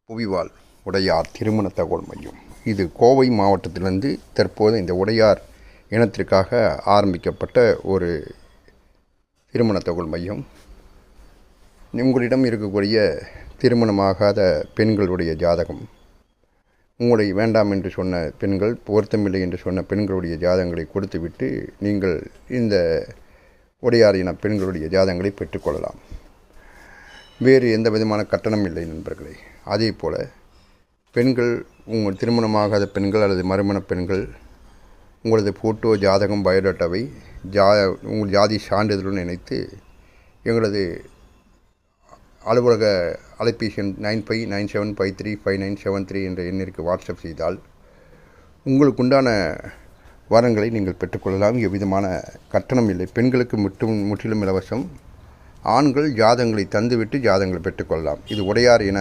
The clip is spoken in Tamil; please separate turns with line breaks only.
புவிவால் உடையார் திருமண தகவல் மையம். இது கோவை மாவட்டத்திலிருந்து தற்போது இந்த உடையார் இனத்திற்காக ஆரம்பிக்கப்பட்ட ஒரு திருமண தகவல் மையம். உங்களிடம் இருக்கக்கூடிய திருமணமாகாத பெண்களுடைய ஜாதகம், உங்களை வேண்டாம் என்று சொன்ன பெண்கள், பொருத்தமில்லை என்று சொன்ன பெண்களுடைய ஜாதகங்களை கொடுத்துவிட்டு நீங்கள் இந்த உடையார் இன பெண்களுடைய ஜாதகங்களை பெற்றுக்கொள்ளலாம். வேறு எந்த விதமான கட்டணம் இல்லை நண்பர்களே. அதே போல் பெண்கள், உங்கள் திருமணமாகாத பெண்கள் அல்லது மறுமண பெண்கள் உங்களது ஃபோட்டோ, ஜாதகம், பயோடேட்டாவை உங்கள் ஜாதி சான்றிதழுடன் இணைத்து எங்களது அலுவலக அலைபேசி எண் 9597535973 என்ற எண்ணிற்கு வாட்ஸ்அப் செய்தால் உங்களுக்குண்டான வரங்களை நீங்கள் பெற்றுக்கொள்ளலாம். எவ்விதமான கட்டணம் இல்லை. பெண்களுக்கு முற்றிலும் இலவசம். ஆண்கள் ஜாதகங்களை தந்துவிட்டு ஜாதகங்களை பெற்றுக்கொள்ளலாம். இது உடையார் என